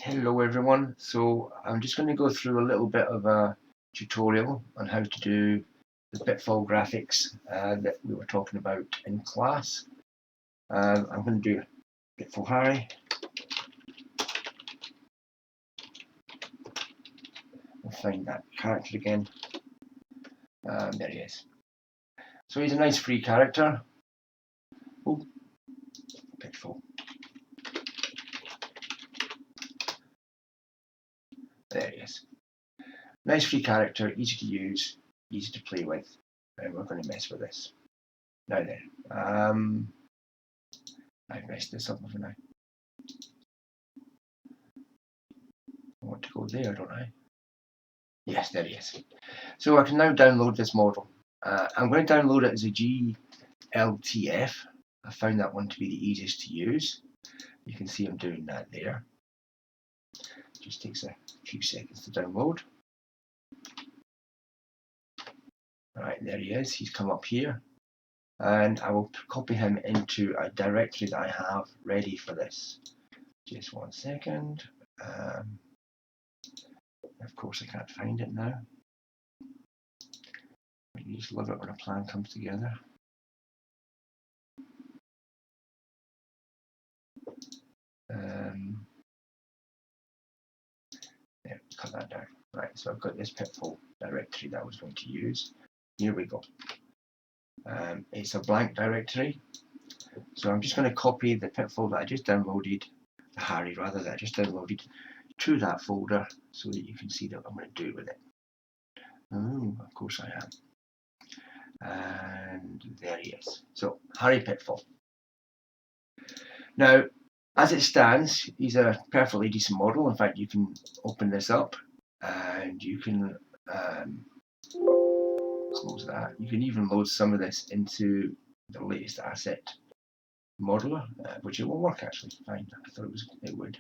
Hello everyone, so I'm just going to go through a little bit of a tutorial on how to do the Pitfall graphics that we were talking about in class. I'm going to do Pitfall Harry. I'll find that character again. There he is. So he's a nice free character. Oh, Pitfall. There he is. Nice free character, easy to use, easy to play with, and we're going to mess with this. Now then, I've messed this up, haven't I? I want to go there, don't I? Yes, there he is. So I can now download this model. I'm going to download it as a GLTF. I found that one to be the easiest to use. You can see I'm doing that there. It just takes a few seconds to download. Alright, there he is. He's come up here. And I will copy him into a directory that I have ready for this. Just 1 second. Of course I can't find it now. You just love it when a plan comes together. There, cut that down. Right, so I've got this Pitfall directory that I was going to use. Here we go. It's a blank directory. So I'm just going to copy the Pitfall that I just downloaded, the Harry rather, that I just downloaded, to that folder so that you can see what I'm going to do with it. Oh, of course I am. And there he is. So, Harry Pitfall. Now, as it stands, he's a perfectly decent model. In fact, you can open this up and you can close that. You can even load some of this into the latest asset modeler, which it will work actually fine. I thought it would.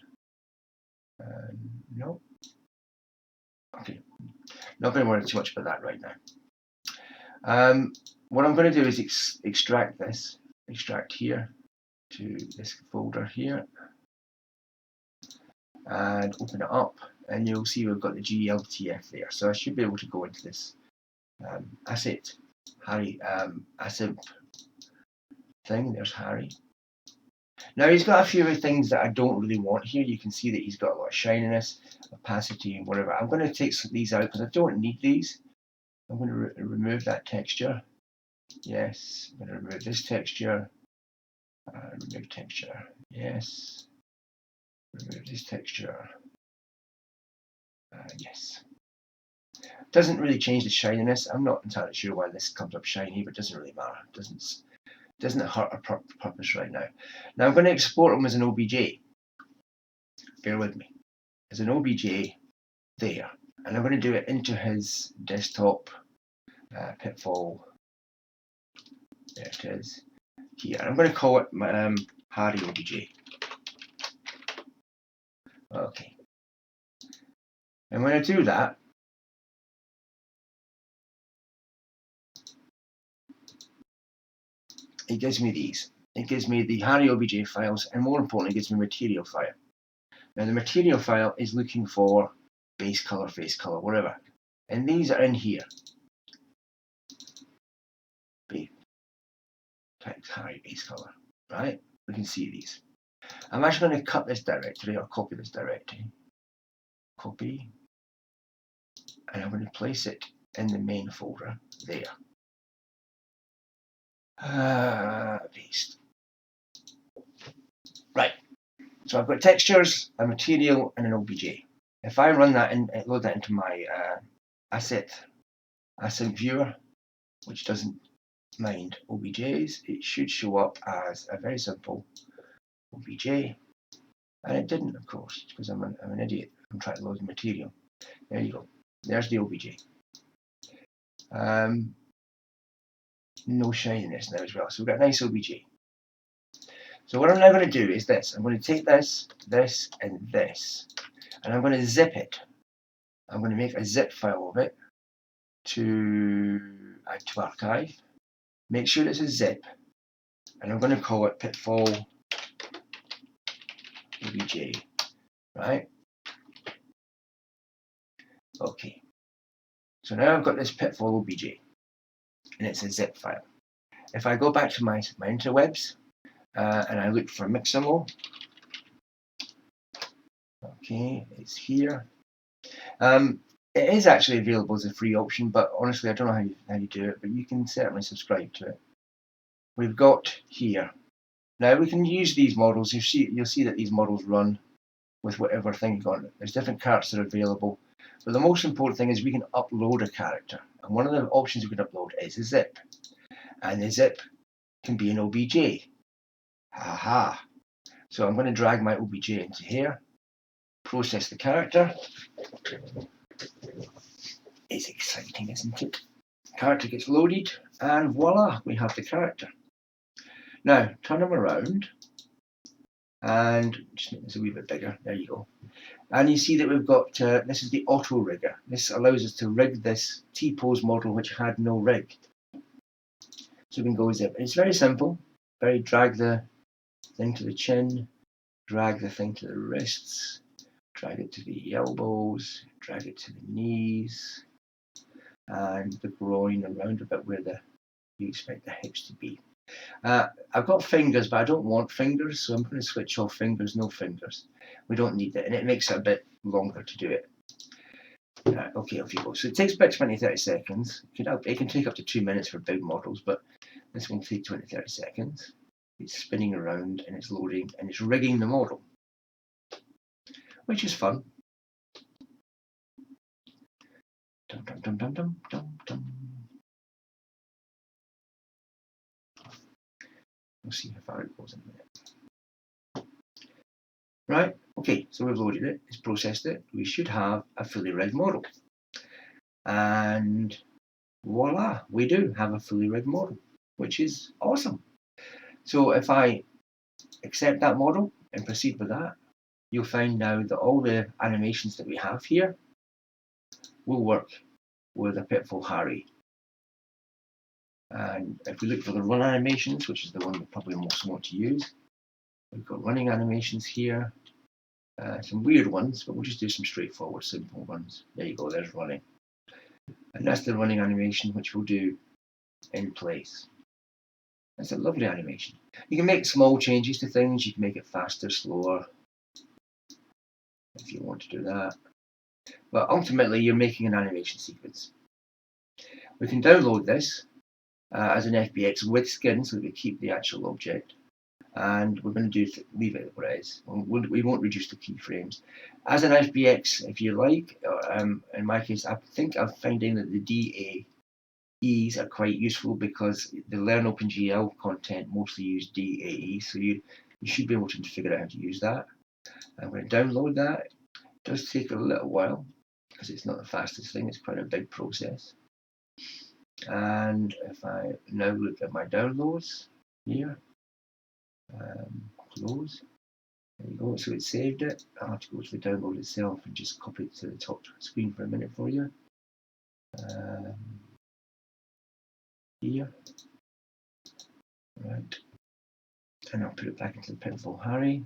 No. Okay. Not going to worry too much about that right now. What I'm going to do is extract here to this folder here, and open it up, and you'll see we've got the GLTF there. So I should be able to go into this asset Harry asset thing. There's Harry. Now he's got a few things that I don't really want here. You can see that he's got a lot of shininess, opacity, and whatever. I'm going to take these out because I don't need these. I'm going to remove that texture. Yes, I'm going to remove this texture. Remove texture. Yes. Remove this texture. Yes. Doesn't really change the shininess. I'm not entirely sure why this comes up shiny, but it doesn't really matter. It doesn't hurt our purpose right now. Now I'm going to export him as an OBJ. Bear with me. As an OBJ there. And I'm going to do it into his desktop Pitfall. There it is. Here. I'm going to call it Harry OBJ. Okay. And when I do that, it gives me these. It gives me the Harry OBJ files, and more importantly, it gives me a material file. Now the material file is looking for base color, face color, whatever. And these are in here. Harry base color, right? We can see these. I'm actually going to cut this directory or copy this directory. Copy. And I'm going to place it in the main folder there. Paste. Right. So I've got textures, a material, and an OBJ. If I run that and load that into my asset viewer, which doesn't mind OBJs, it should show up as a very simple OBJ, and it didn't, of course, because I'm an idiot. I'm trying to load the material. There you go. There's the OBJ. No shininess now as well, so we've got a nice OBJ. So what I'm now going to do is this. I'm going to take this, and this, and I'm going to zip it. I'm going to make a zip file of it to add to archive. Make sure it's a zip, and I'm going to call it Pitfall OBJ, right? Okay, so now I've got this Pitfall OBJ, and it's a zip file. If I go back to my interwebs, and I look for Mixamo, okay, it's here. It is actually available as a free option, but honestly, I don't know how you do it, but you can certainly subscribe to it. We've got here. Now we can use these models. You'll see that these models run with whatever thing on it. There's different characters that are available, but the most important thing is we can upload a character. And one of the options we can upload is a zip. And the zip can be an OBJ. Haha. So I'm going to drag my OBJ into here, process the character. It's exciting, isn't it? Character gets loaded, and voila, we have the character. Now, turn them around, and just make this a wee bit bigger. There you go. And you see that we've got, this is the auto rigger. This allows us to rig this T-pose model which had no rig. So we can go zip. It's very simple. Drag the thing to the chin, drag the thing to the wrists, drag it to the elbows, drag it to the knees, and the groin around about where you expect the hips to be. I've got fingers, but I don't want fingers, so I'm going to switch off fingers, no fingers. We don't need it, and it makes it a bit longer to do it. Okay, off you go. So it takes about 20-30 seconds. It can take up to 2 minutes for big models, but this will take 20-30 seconds. It's spinning around, and it's loading, and it's rigging the model, which is fun. Dum, dum, dum, dum, dum, dum, dum. We'll see how far it goes in a minute. Right, okay, so we've loaded it, it's processed it. We should have a fully rigged model. And voila, we do have a fully rigged model, which is awesome. So if I accept that model and proceed with that, you'll find now that all the animations that we have here will work with a Pitfall Harry. And if we look for the run animations, which is the one we probably most want to use, we've got running animations here, some weird ones, but we'll just do some straightforward, simple ones. There you go, there's running. And that's the running animation, which we'll do in place. That's a lovely animation. You can make small changes to things. You can make it faster, slower, if you want to do that. But ultimately, you're making an animation sequence. We can download this as an FBX with skin, so that we keep the actual object. And we're going to leave it where it is. We won't reduce the keyframes. As an FBX, if you like, in my case, I think I'm finding that the DAEs are quite useful because the Learn OpenGL content mostly use DAE, so you should be able to figure out how to use that. I'm going to download that. It does take a little while because it's not the fastest thing, it's quite a big process. And if I now look at my downloads here, close, there you go, so it saved it. I'll have to go to the download itself and just copy it to the top screen for a minute for you. Here, right, and I'll put it back into the Pitfall Harry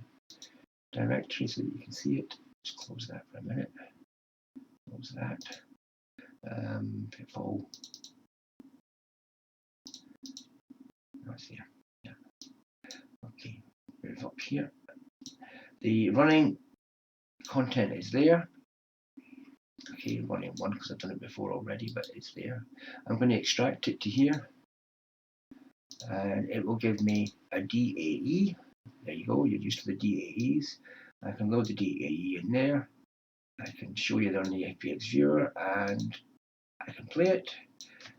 directory so that you can see it. Just close that for a minute. Close that. Pitfall. That's here. Yeah. Okay, move up here. The running content is there. Okay, running one because I've done it before already, but it's there. I'm going to extract it to here, and it will give me a DAE. There you go, you're used to the DAEs. I can load the DAE in there. I can show you there on the FBX viewer, and I can play it.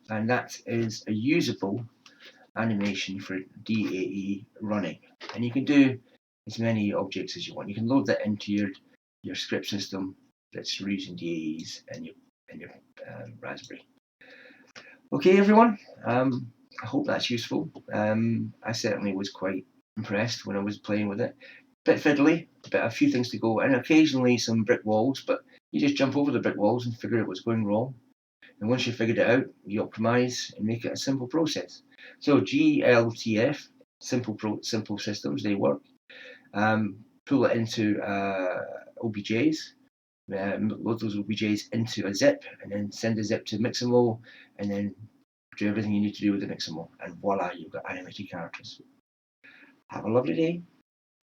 And that is a usable animation for DAE running. And you can do as many objects as you want. You can load that into your script system that's using DAEs and your Raspberry. Okay, everyone. I hope that's useful. I certainly was quite impressed when I was playing with it. Bit fiddly, but a few things to go, and occasionally some brick walls, but you just jump over the brick walls and figure out what's going wrong. And once you figured it out, you optimize and make it a simple process. So GLTF, simple systems, they work. Pull it into OBJs. load those OBJs into a zip, and then send the zip to Mixamo, and then do everything you need to do with the Mixamo, and voila, you've got animated characters. Have a lovely day.